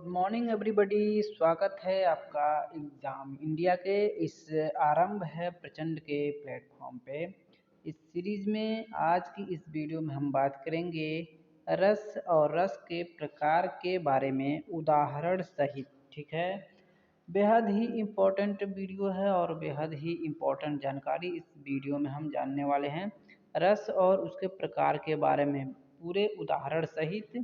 Morning everybody. स्वागत है आपका एग्ज़ाम इंडिया के इस आरंभ है प्रचंड के प्लेटफॉर्म पे। इस सीरीज़ में आज की इस वीडियो में हम बात करेंगे रस और रस के प्रकार के बारे में उदाहरण सहित। ठीक है, बेहद ही इम्पोर्टेंट वीडियो है और बेहद ही इम्पोर्टेंट जानकारी इस वीडियो में हम जानने वाले हैं। रस और उसके प्रकार के बारे में पूरे उदाहरण सहित।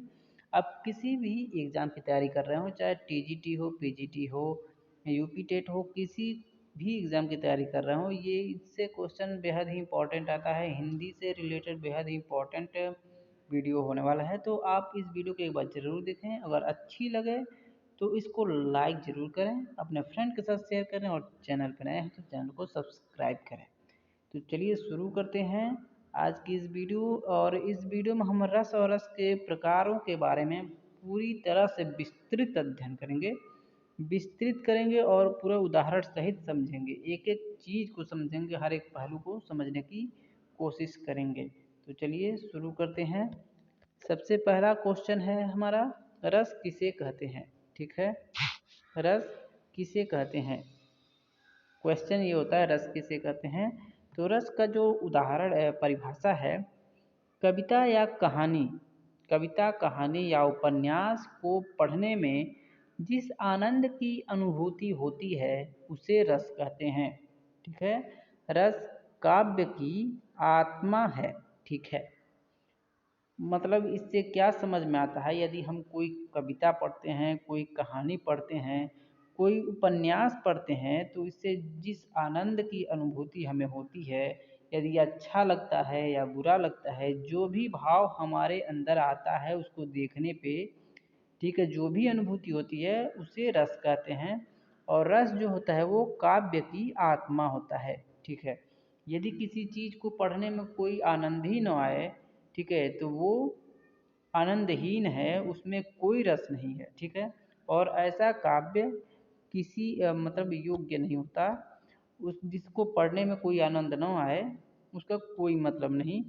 आप किसी भी एग्ज़ाम की तैयारी कर रहे हो, चाहे टीजीटी हो, पीजीटी हो, यूपी टेट हो, किसी भी एग्ज़ाम की तैयारी कर रहे हो, ये इससे क्वेश्चन बेहद ही इंपॉर्टेंट आता है। हिंदी से रिलेटेड बेहद ही इंपॉर्टेंट वीडियो होने वाला है, तो आप इस वीडियो को एक बार ज़रूर देखें। अगर अच्छी लगे तो इसको लाइक ज़रूर करें, अपने फ्रेंड के साथ शेयर करें और चैनल पर नए हैं तो चैनल को सब्सक्राइब करें। तो चलिए शुरू करते हैं आज की इस वीडियो। और इस वीडियो में हम रस और रस के प्रकारों के बारे में पूरी तरह से विस्तृत अध्ययन करेंगे, विस्तृत करेंगे और पूरा उदाहरण सहित समझेंगे। एक एक चीज़ को समझेंगे, हर एक पहलू को समझने की कोशिश करेंगे। तो चलिए शुरू करते हैं। सबसे पहला क्वेश्चन है हमारा, रस किसे कहते हैं। ठीक है, रस किसे कहते हैं, क्वेश्चन ये होता है रस किसे कहते हैं। तो रस का जो उदाहरण परिभाषा है, कविता या कहानी, कविता कहानी या उपन्यास को पढ़ने में जिस आनंद की अनुभूति होती है उसे रस कहते हैं। ठीक है, रस काव्य की आत्मा है। ठीक है, मतलब इससे क्या समझ में आता है, यदि हम कोई कविता पढ़ते हैं, कोई कहानी पढ़ते हैं, कोई उपन्यास पढ़ते हैं, तो इससे जिस आनंद की अनुभूति हमें होती है, यदि अच्छा लगता है या बुरा लगता है, जो भी भाव हमारे अंदर आता है उसको देखने पे, ठीक है, जो भी अनुभूति होती है उसे रस कहते हैं। और रस जो होता है वो काव्य की आत्मा होता है। ठीक है, यदि किसी चीज़ को पढ़ने में कोई आनंद ही न आए, ठीक है, तो वो आनंदहीन है, उसमें कोई रस नहीं है। ठीक है, और ऐसा काव्य किसी मतलब योग्य नहीं होता। उस जिसको पढ़ने में कोई आनंद न आए उसका कोई मतलब नहीं।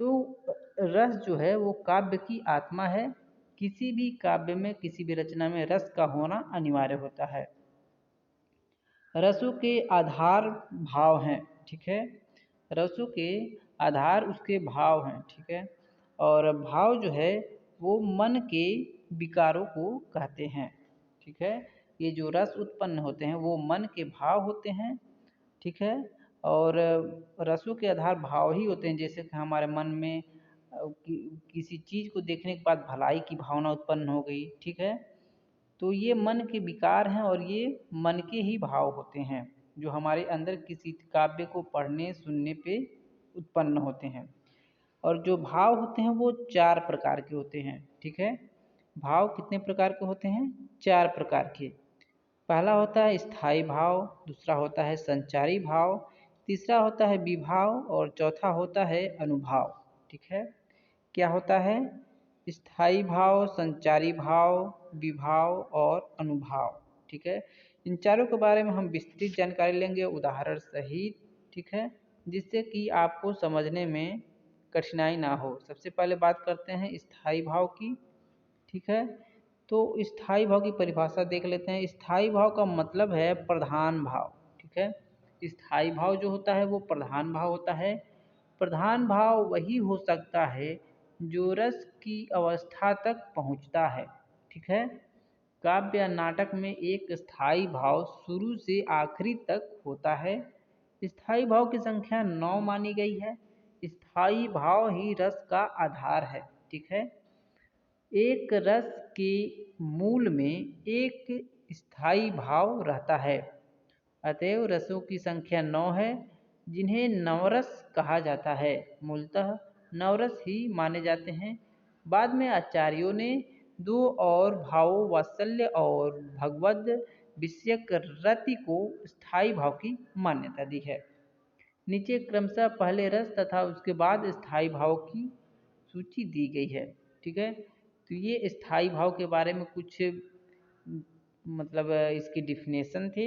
तो रस जो है वो काव्य की आत्मा है। किसी भी काव्य में, किसी भी रचना में रस का होना अनिवार्य होता है। रसों के आधार भाव हैं। ठीक है, रसों के आधार उसके भाव हैं। ठीक है, और भाव जो है वो मन के विकारों को कहते हैं। ठीक है, ये जो रस उत्पन्न होते हैं वो मन के भाव होते हैं। ठीक है, और रसों के आधार भाव ही होते हैं। जैसे कि हमारे मन में किसी चीज़ को देखने के बाद भलाई की भावना उत्पन्न हो गई। ठीक है, तो ये मन के विकार हैं और ये मन के ही भाव होते हैं जो हमारे अंदर किसी काव्य को पढ़ने सुनने पे उत्पन्न होते हैं। और जो भाव होते हैं वो चार प्रकार के होते हैं। ठीक है, भाव कितने प्रकार के होते हैं, चार प्रकार के। पहला होता है स्थायी भाव, दूसरा होता है संचारी भाव, तीसरा होता है विभाव और चौथा होता है अनुभाव। ठीक है, क्या होता है, स्थायी भाव, संचारी भाव, विभाव और अनुभाव। ठीक है, इन चारों के बारे में हम विस्तृत जानकारी लेंगे उदाहरण सहित। ठीक है, जिससे कि आपको समझने में कठिनाई ना हो। सबसे पहले बात करते हैं स्थायी भाव की। ठीक है, तो स्थायी भाव की परिभाषा देख लेते हैं। स्थायी भाव का मतलब है प्रधान भाव। ठीक है, स्थायी भाव जो होता है वो प्रधान भाव होता है। प्रधान भाव वही हो सकता है जो रस की अवस्था तक पहुंचता है। ठीक है, काव्य या नाटक में एक स्थायी भाव शुरू से आखिरी तक होता है। स्थायी भाव की संख्या 9 मानी गई है। स्थायी भाव ही रस का आधार है। ठीक है, एक रस के मूल में एक स्थायी भाव रहता है। अतएव रसों की संख्या 9 है, जिन्हें नवरस कहा जाता है। मूलतः नवरस ही माने जाते हैं। बाद में आचार्यों ने दो और भावों वात्सल्य और भगवद विषयक रति को स्थायी भाव की मान्यता दी है। नीचे क्रमशः पहले रस तथा उसके बाद स्थायी भाव की सूची दी गई है। ठीक है, तो ये स्थायी भाव के बारे में कुछ मतलब इसकी डिफिनेशन थे।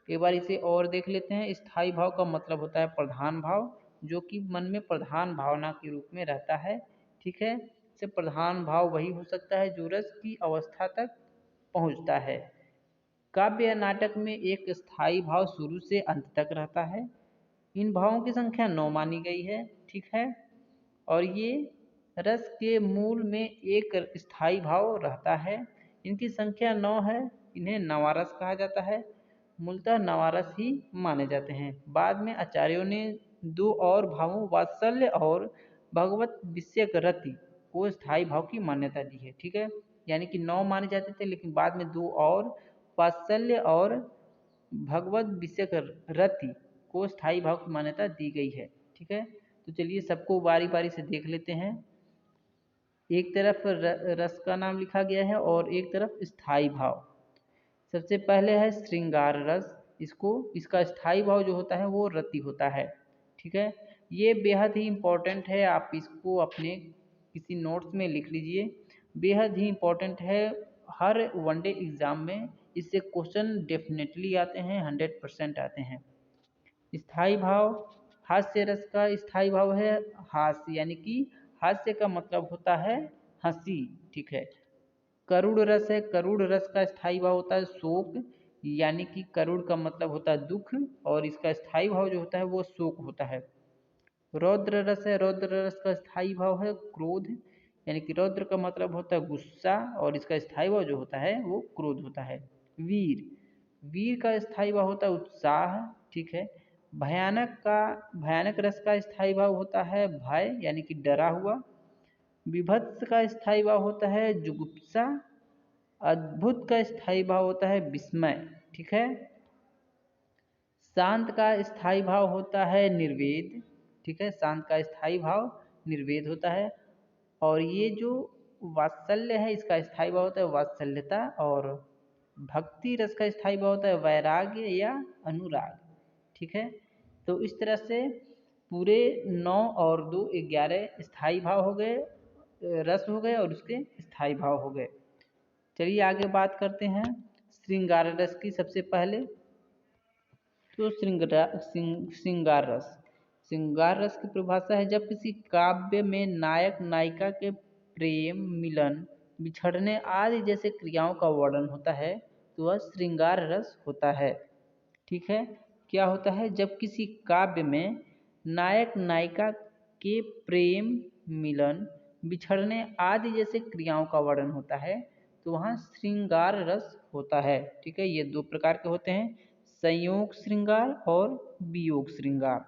एक बार इसे और देख लेते हैं। स्थायी भाव का मतलब होता है प्रधान भाव, जो कि मन में प्रधान भावना के रूप में रहता है। ठीक है, से प्रधान भाव वही हो सकता है जो रस की अवस्था तक पहुँचता है। काव्य या नाटक में एक स्थायी भाव शुरू से अंत तक रहता है। इन भावों की संख्या 9 मानी गई है, ठीक है। और ये रस के मूल में एक स्थायी भाव रहता है। इनकी संख्या 9 है। इन्हें नवारस कहा जाता है। मूलतः नवारस ही माने जाते हैं। बाद में आचार्यों ने 2 और भावों वात्सल्य और भगवत विषयक रति को स्थायी भाव की मान्यता दी है, ठीक है। यानी कि 9 माने जाते थे, लेकिन बाद में 2 और वात्सल्य और भगवत विषयक रति को स्थायी भाव की मान्यता दी गई है, ठीक है। तो चलिए सबको बारी बारी से देख लेते हैं। एक तरफ रस का नाम लिखा गया है और एक तरफ स्थायी भाव। सबसे पहले है श्रृंगार रस। इसका स्थायी भाव जो होता है वो रति होता है, ठीक है। ये बेहद ही इम्पोर्टेंट है, आप इसको अपने किसी नोट्स में लिख लीजिए। बेहद ही इम्पोर्टेंट है, हर वनडे एग्ज़ाम में इससे क्वेश्चन डेफिनेटली आते हैं, 100% आते हैं। स्थायी भाव, हास्य रस का स्थायी भाव है हास्य, यानी कि हास्य का मतलब होता है हंसी, ठीक है। करुण रस है, करुण रस का स्थायी भाव होता है शोक, यानी कि करुण का मतलब होता है दुख और इसका स्थायी भाव जो होता है वो शोक होता है। रौद्र रस है, रौद्र रस का स्थायी भाव है क्रोध, यानी कि रौद्र का मतलब होता है गुस्सा और इसका स्थायी भाव जो होता है वो क्रोध होता है। वीर, वीर का स्थायी भाव होता है उत्साह, ठीक है। भयानक रस का स्थायी भाव होता है भय, यानी कि डरा हुआ। विभत्स का स्थायी भाव होता है जुगुप्सा। अद्भुत का स्थायी भाव होता है विस्मय, ठीक है। शांत का स्थायी भाव होता है निर्वेद, ठीक है। शांत का स्थायी भाव निर्वेद होता है। और ये जो वात्सल्य है इसका स्थायी भाव होता है वात्सल्यता और भक्ति रस का स्थायी भाव होता है वैराग्य या अनुराग, ठीक है। तो इस तरह से पूरे 9 और 2 11 स्थायी भाव हो गए, रस हो गए और उसके स्थायी भाव हो गए। चलिए आगे बात करते हैं श्रृंगार रस की। सबसे पहले तो श्रृंगार रस, श्रृंगार रस की परिभाषा है जब किसी काव्य में नायक नायिका के प्रेम, मिलन, बिछड़ने आदि जैसे क्रियाओं का वर्णन होता है तो वह श्रृंगार रस होता है, ठीक है। क्या होता है, जब किसी काव्य में नायक नायिका के प्रेम, मिलन, बिछड़ने आदि जैसे क्रियाओं का वर्णन होता है तो वहाँ श्रृंगार रस होता है, ठीक है। ये 2 प्रकार के होते हैं, संयोग श्रृंगार और वियोग श्रृंगार।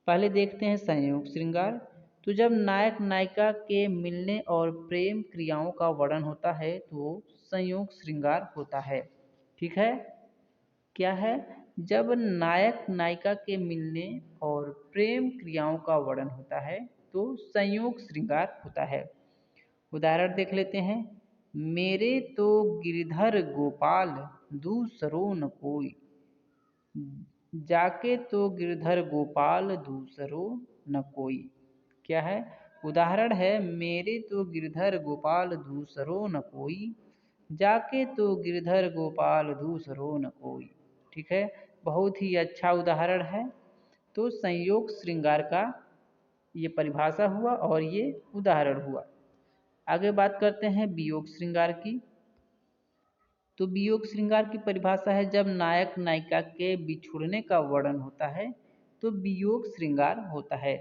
पहले देखते हैं संयोग श्रृंगार। तो जब नायक नायिका के मिलने और प्रेम क्रियाओं का वर्णन होता है तो संयोग श्रृंगार होता है, ठीक है। क्या है, जब नायक नायिका के मिलने और प्रेम क्रियाओं का वर्णन होता है तो संयोग श्रृंगार होता है। उदाहरण देख लेते हैं। मेरे तो गिरधर गोपाल दूसरो न कोई, जाके तो गिरधर गोपाल दूसरो न कोई। क्या है, उदाहरण है मेरे तो गिरधर गोपाल दूसरो न कोई, जाके तो गिरधर गोपाल दूसरो न कोई, ठीक है। बहुत ही अच्छा उदाहरण है। तो संयोग श्रृंगार का ये परिभाषा हुआ और ये उदाहरण हुआ। आगे बात करते हैं वियोग श्रृंगार की। तो वियोग श्रृंगार की परिभाषा है जब नायक नायिका के बिछुड़ने का वर्णन होता है तो वियोग श्रृंगार होता है,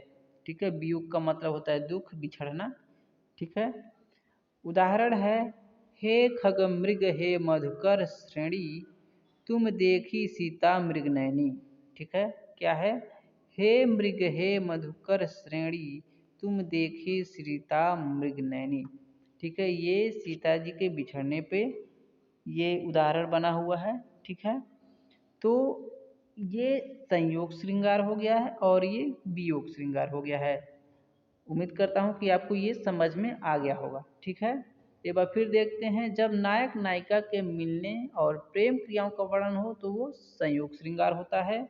ठीक है। वियोग का मतलब होता है दुख, बिछड़ना, ठीक है। उदाहरण है हे खग मृग हे मधुकर श्रेणी, तुम देखी सीता मृग नैनी, ठीक है। क्या है, हे मृग हे मधुकर श्रेणी, तुम देखी सीता मृग नैनी, ठीक है। ये सीता जी के बिछड़ने पे ये उदाहरण बना हुआ है, ठीक है। तो ये संयोग श्रृंगार हो गया है और ये वियोग श्रृंगार हो गया है। उम्मीद करता हूँ कि आपको ये समझ में आ गया होगा, ठीक है। एक बार फिर देखते हैं, जब नायक नायिका के मिलने और प्रेम क्रियाओं का वर्णन हो तो वो संयोग श्रृंगार होता है।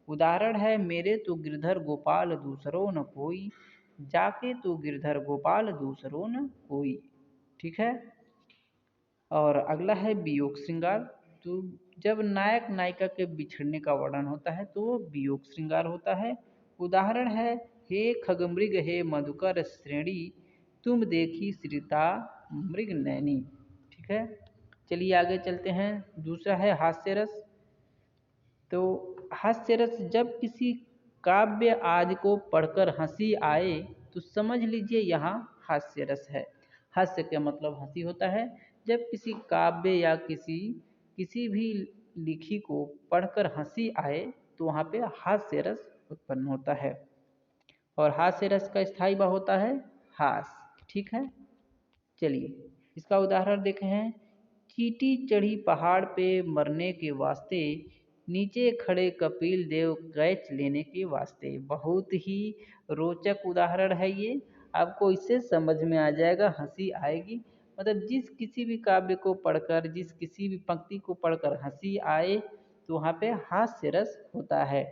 उदाहरण है मेरे तो गिरधर गोपाल दूसरो न कोई, जाके तो गिरधर गोपाल दूसरो न कोई, ठीक है। और अगला है वियोग श्रृंगार। तो जब नायक नायिका के बिछड़ने का वर्णन होता है तो वो वियोग श्रृंगार होता है। उदाहरण है हे खगमृग हे मधुकर श्रेणी, तुम देखी श्रिता मृग नैनी, ठीक है। चलिए आगे चलते हैं। दूसरा है हास्य रस। तो हास्य रस, जब किसी काव्य आदि को पढ़कर हंसी आए तो समझ लीजिए यहाँ हास्य रस है। हास्य का मतलब हंसी होता है। जब किसी काव्य या किसी भी लिखी को पढ़कर हंसी आए तो वहाँ पे हास्य रस उत्पन्न होता है। और हास्य रस का स्थायी भाव होता है हास। ठीक है, चलिए इसका उदाहरण देखे हैं। चींटी चढ़ी पहाड़ पे मरने के वास्ते, नीचे खड़े कपिल देव कैच लेने के वास्ते। बहुत ही रोचक उदाहरण है ये। आपको इससे समझ में आ जाएगा, हंसी आएगी। मतलब जिस किसी भी काव्य को पढ़कर, जिस किसी भी पंक्ति को पढ़कर हंसी आए तो वहाँ पे हास्य रस होता है।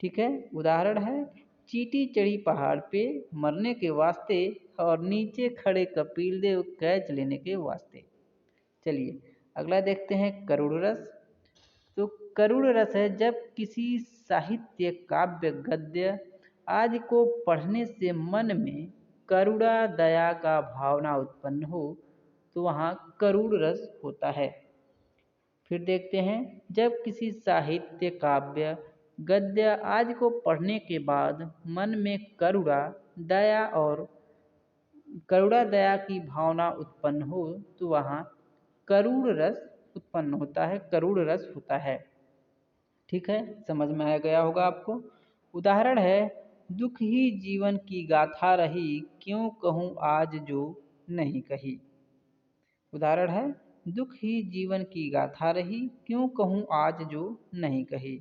ठीक है, उदाहरण है चींटी चढ़ी पहाड़ पे मरने के वास्ते और नीचे खड़े कपिल देव कैच लेने के वास्ते। चलिए अगला देखते हैं करुण रस। तो करुण रस है, जब किसी साहित्य काव्य गद्य आदि को पढ़ने से मन में करुणा दया का भावना उत्पन्न हो तो वहाँ करुण रस होता है। फिर देखते हैं, जब किसी साहित्य काव्य गद्य आदि को पढ़ने के बाद मन में करुणा दया की भावना उत्पन्न हो तो वहाँ करुण रस उत्पन्न होता है, करुण रस होता है। ठीक है, समझ में आ गया होगा आपको। उदाहरण है दुख ही जीवन की गाथा रही, क्यों कहूँ आज जो नहीं कही। उदाहरण है दुख ही जीवन की गाथा रही, क्यों कहूँ आज जो नहीं कही।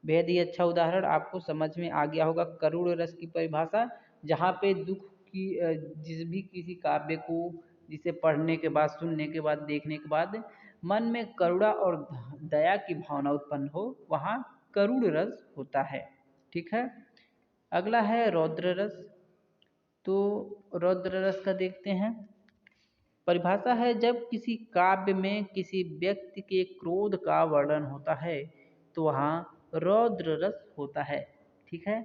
बेहद ही अच्छा उदाहरण, आपको समझ में आ गया होगा करुण रस की परिभाषा। जहाँ पे दुख की जिस भी किसी काव्य को, जिसे पढ़ने के बाद, सुनने के बाद, देखने के बाद मन में करुणा और दया की भावना उत्पन्न हो, वहाँ करुण रस होता है। ठीक है, अगला है रौद्र रस। तो रौद्र रस का देखते हैं। परिभाषा है जब किसी काव्य में किसी व्यक्ति के क्रोध का वर्णन होता है तो वहाँ रौद्र रस होता है। ठीक है,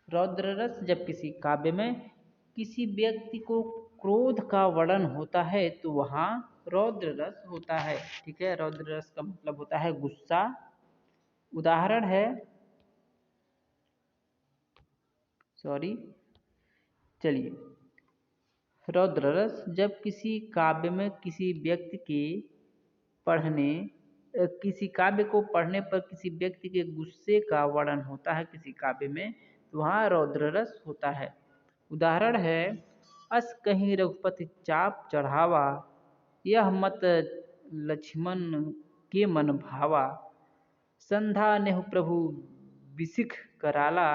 रौद्र रस जब किसी काव्य में किसी व्यक्ति को क्रोध का वर्णन होता है तो वहाँ रौद्र रस होता है। ठीक है, रौद्र रस का मतलब होता है गुस्सा। उदाहरण है चलिए रौद्र रस, जब किसी काव्य में किसी व्यक्ति के पढ़ने किसी काव्य को पढ़ने पर किसी व्यक्ति के गुस्से का वर्णन होता है किसी काव्य में तो वहाँ रौद्र रस होता है। उदाहरण है अस कहीं रघुपति चाप चढ़ावा, यह मत लक्ष्मण के मन भावा। संधा नेहु प्रभु बिसिख कराला,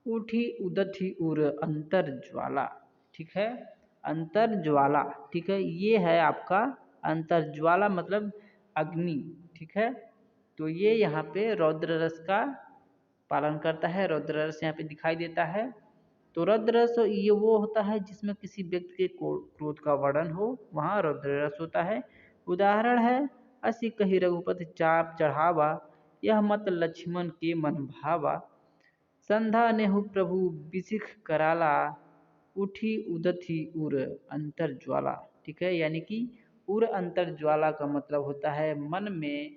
उठी उदथि उर अंतर ज्वाला। ठीक है, अंतर ज्वाला। ठीक है, ये है आपका अंतर ज्वाला मतलब अग्नि। ठीक है, तो ये यहाँ पे रौद्र रस का पालन करता है, रौद्र रस यहाँ पे दिखाई देता है। तो रौद्र रस ये वो होता है जिसमें किसी व्यक्ति के क्रोध का वर्णन हो, वहाँ रौद्र रस होता है। उदाहरण है असी कही रघुपति चाप चढ़ावा, यह मत लक्ष्मण के मन भावा। संधा नेहु प्रभु बिसिख कराला, उठी उदथि उर अंतर ज्वाला। ठीक है, यानी कि उर अंतर ज्वाला का मतलब होता है मन में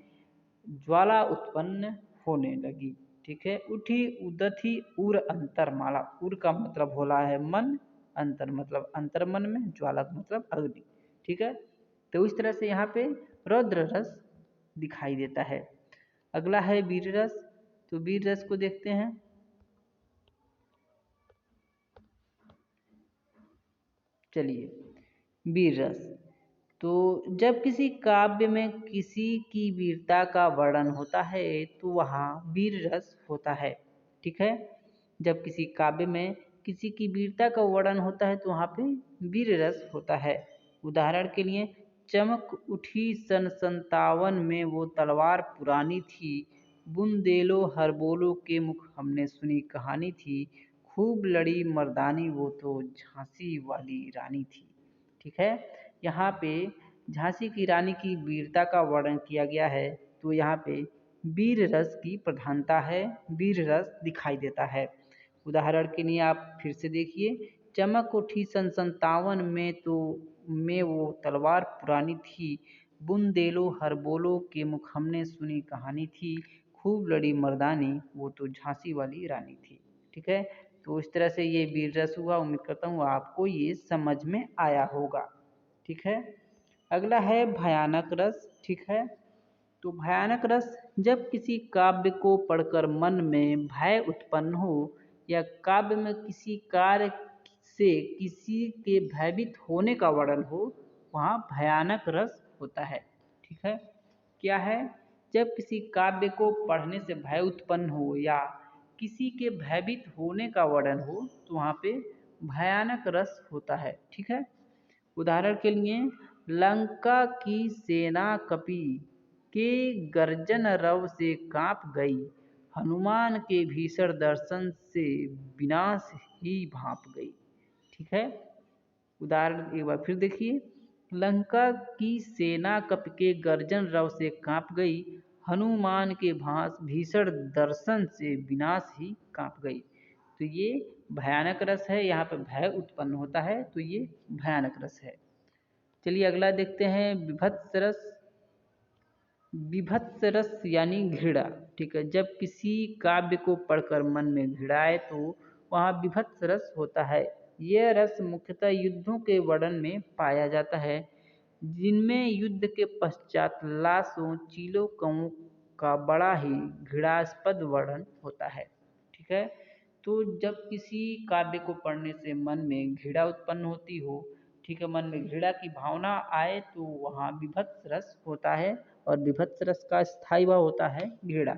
ज्वाला उत्पन्न होने लगी। ठीक है, उठी उदथि उर अंतर माला। उर का मतलब होला है मन, अंतर मतलब अंतर मन में, ज्वाला का मतलब अग्नि। ठीक है, तो इस तरह से यहाँ पे रौद्र रस दिखाई देता है। अगला है वीर रस। तो वीर रस को देखते हैं। चलिए वीर रस, तो जब किसी काव्य में किसी की वीरता का वर्णन होता है तो वहाँ वीर रस होता है। ठीक है, जब किसी काव्य में किसी की वीरता का वर्णन होता है तो वहाँ पे वीर रस होता है। उदाहरण के लिए चमक उठी सन 57 में वो तलवार पुरानी थी, बुंदेलो हरबोलो के मुख हमने सुनी कहानी थी, खूब लड़ी मर्दानी वो तो झांसी वाली रानी थी। ठीक है, यहाँ पे झांसी की रानी की वीरता का वर्णन किया गया है तो यहाँ पे वीर रस की प्रधानता है, वीर रस दिखाई देता है। उदाहरण के लिए आप फिर से देखिए, चमक उठी सन 57 में तो में वो तलवार पुरानी थी, बुंदेलो हर बोलो के मुख हमने सुनी कहानी थी, खूब लड़ी मर्दानी वो तो झांसी वाली रानी थी। ठीक है, तो इस तरह से ये वीर रस हुआ। उम्मीद करता हूँ आपको ये समझ में आया होगा। ठीक है, अगला है भयानक रस। ठीक है, तो भयानक रस जब किसी काव्य को पढ़कर मन में भय उत्पन्न हो या काव्य में किसी कार्य से किसी के भयभीत होने का वर्णन हो, वहाँ भयानक रस होता है। ठीक है, क्या है? जब किसी काव्य को पढ़ने से भय उत्पन्न हो या किसी के भयभीत होने का वर्णन हो, तो वहाँ पे भयानक रस होता है। ठीक है, उदाहरण के लिए लंका की सेना कपि के गर्जन रव से कांप गई, हनुमान के भीषण दर्शन से विनाश ही भाप गई। ठीक है, उदाहरण एक बार फिर देखिए, लंका की सेना कप के गर्जन रव से कांप गई, हनुमान के भास भीषण दर्शन से विनाश ही कांप गई। तो ये भयानक रस है, यहाँ पे भय उत्पन्न होता है, तो ये भयानक रस है। चलिए अगला देखते हैं विभत्स रस। विभत्स रस यानी घृणा। ठीक है, जब किसी काव्य को पढ़कर मन में घृणा आए तो वहाँ विभत्स रस होता है। यह रस मुख्यतः युद्धों के वर्णन में पाया जाता है, जिनमें युद्ध के पश्चात लाशों चीलों कौओं का बड़ा ही घृणास्पद वर्णन होता है। ठीक है, तो जब किसी काव्य को पढ़ने से मन में घृणा उत्पन्न होती हो, ठीक है, मन में घृणा की भावना आए, तो वहाँ विभत्स रस होता है, और विभत्स रस का स्थायी भाव होता है घृणा।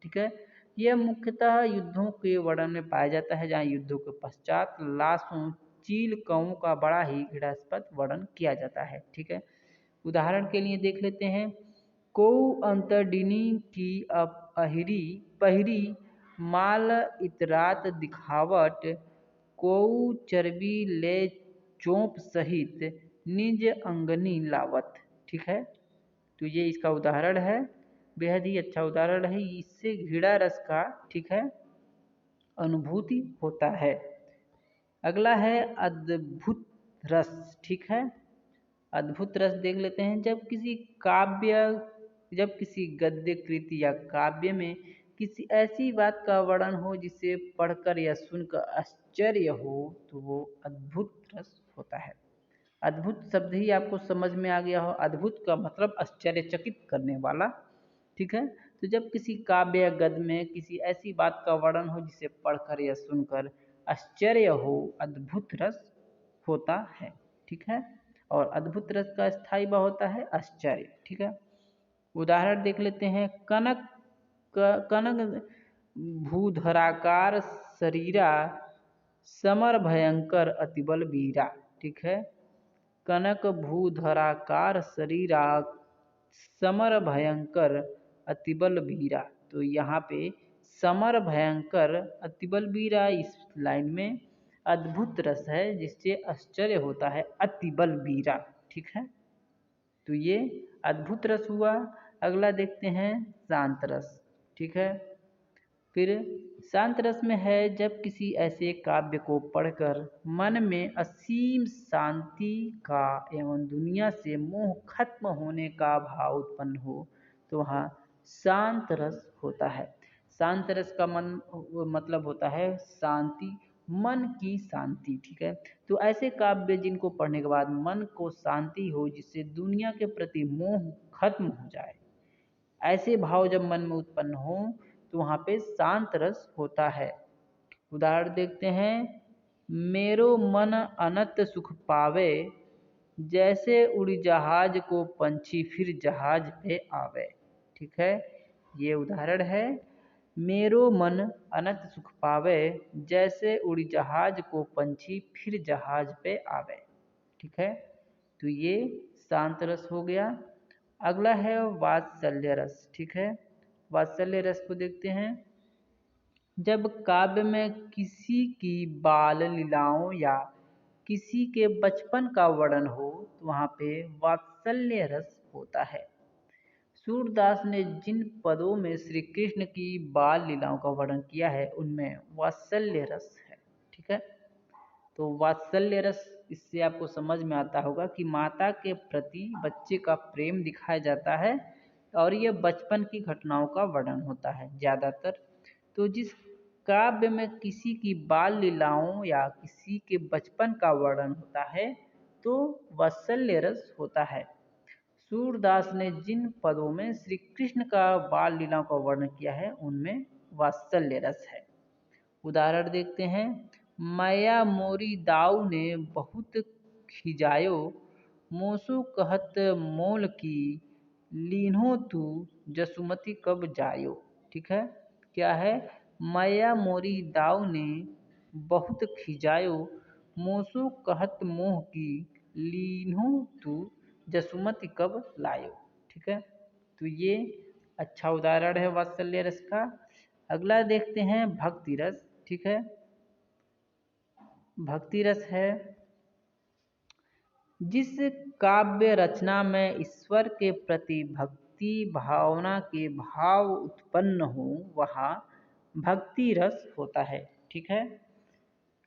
ठीक है, यह मुख्यतः युद्धों के वर्णन में पाया जाता है, जहाँ युद्धों के पश्चात लाशों चील कौओं का बड़ा ही घृणास्पद वर्णन किया जाता है। ठीक है, उदाहरण के लिए देख लेते हैं, को अंतरडिनी की अहिरी पहिरी माल इतरात दिखावट, को चर्बी ले चोंप सहित निज अंगनी लावत। ठीक है, तो ये इसका उदाहरण है, बेहद ही अच्छा उदाहरण है। इससे घृणा रस का, ठीक है, अनुभूति होता है। अगला है अद्भुत रस। ठीक है, अद्भुत रस देख लेते हैं, जब किसी गद्य कृति या काव्य में किसी ऐसी बात का वर्णन हो जिसे पढ़कर या सुनकर आश्चर्य हो, तो वो अद्भुत रस होता है। अद्भुत शब्द ही आपको समझ में आ गया हो, अद्भुत का मतलब आश्चर्यचकित करने वाला। ठीक है, तो जब किसी काव्य या गद्य में किसी ऐसी बात का वर्णन हो जिसे पढ़कर या सुनकर आश्चर्य हो, अद्भुत रस होता है। ठीक है, और अद्भुत रस का स्थायी भाव होता है आश्चर्य। ठीक है, उदाहरण देख लेते हैं, कनक भूधराकार शरीरा, समर भयंकर अतिबल वीरा। ठीक है, कनक भूधराकार शरीरा, समर भयंकर अतिबल वीरा। तो यहाँ पे समर भयंकर अतिबल वीरा इस लाइन में अद्भुत रस है, जिससे आश्चर्य होता है, अतिबल वीरा। ठीक है, तो ये अद्भुत रस हुआ। अगला देखते हैं शांत रस। ठीक है, फिर शांत रस में है जब किसी ऐसे काव्य को पढ़कर मन में असीम शांति का एवं दुनिया से मोह खत्म होने का भाव उत्पन्न हो, तो वहाँ शांत रस होता है। शांत रस का मतलब होता है शांति, मन की शांति। ठीक है, तो ऐसे काव्य जिनको पढ़ने के बाद मन को शांति हो, जिससे दुनिया के प्रति मोह खत्म हो जाए, ऐसे भाव जब मन में उत्पन्न हो, तो वहाँ पे शांत रस होता है। उदाहरण देखते हैं, मेरो मन अनंत सुख पावे, जैसे उड़ी जहाज को पंछी फिर जहाज पे आवे। ठीक है, ये उदाहरण है, मेरो मन अनंत सुख पावे, जैसे उड़ी जहाज को पंछी फिर जहाज पे आवे। ठीक है, तो ये शांत रस हो गया। अगला है वात्सल्य रस। ठीक है, वात्सल्य रस को देखते हैं, जब काव्य में किसी की बाल लीलाओं या किसी के बचपन का वर्णन हो, तो वहाँ पे वात्सल्य रस होता है। सूरदास ने जिन पदों में श्री कृष्ण की बाल लीलाओं का वर्णन किया है, उनमें वात्सल्य रस है। ठीक है, तो वात्सल्य रस इससे आपको समझ में आता होगा कि माता के प्रति बच्चे का प्रेम दिखाया जाता है और ये बचपन की घटनाओं का वर्णन होता है ज़्यादातर। तो जिस काव्य में किसी की बाल लीलाओं या किसी के बचपन का वर्णन होता है तो वात्सल्य रस होता है। सूरदास ने जिन पदों में श्री कृष्ण का बाल लीलाओं का वर्णन किया है उनमें वात्सल्य रस है। उदाहरण देखते हैं। मैया मोरी दाऊ ने बहुत खिजायो, मोसु कहत मोल की, लीन्हो तू जसुमति कब जायो। ठीक है, क्या है? मैया मोरी दाऊ ने बहुत खिजायो, मोसु कहत मोह की, लीन्हो तू जसुमति कब लायो। ठीक है, तो ये अच्छा उदाहरण है वात्सल्य रस का। अगला देखते हैं भक्ति रस। ठीक है, भक्ति रस है जिस काव्य रचना में ईश्वर के प्रति भक्ति भावना के भाव उत्पन्न हो वहाँ भक्ति रस होता है। ठीक है,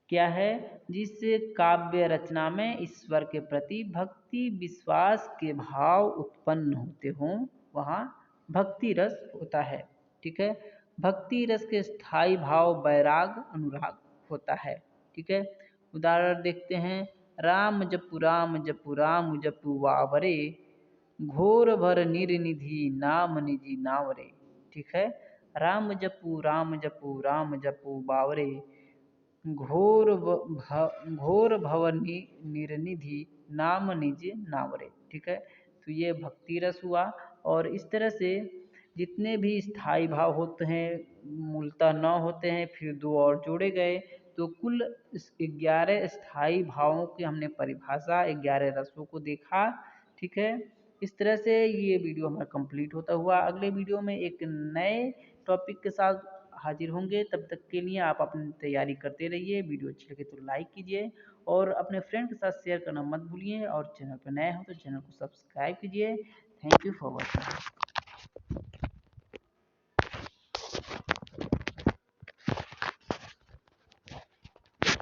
क्या है? जिस काव्य रचना में ईश्वर के प्रति भक्ति विश्वास के भाव उत्पन्न होते हों वहाँ भक्ति रस होता है। ठीक है, भक्ति रस के स्थायी भाव वैराग अनुराग होता है। ठीक है, उदाहरण देखते हैं। राम जपु राम जपु वावरे, घोर भर निर्निधि नाम निधि नावरे। ठीक है, राम जपु राम जपु बावरे, घोर भव निर्निधि नाम निज नावरे। ठीक है, तो ये भक्ति रस हुआ। और इस तरह से जितने भी स्थायी भाव होते हैं मूलतः 9 होते हैं, फिर 2 और जोड़े गए, तो कुल 11 स्थायी भावों की हमने परिभाषा 11 रसों को देखा। ठीक है, इस तरह से ये वीडियो हमारा कंप्लीट होता हुआ। अगले वीडियो में एक नए टॉपिक के साथ हाजिर होंगे। तब तक के लिए आप अपनी तैयारी करते रहिए। वीडियो अच्छी लगे तो लाइक कीजिए और अपने फ्रेंड के साथ शेयर करना मत भूलिए। और चैनल पर नए हो तो चैनल को सब्सक्राइब कीजिए। Thank you for watching.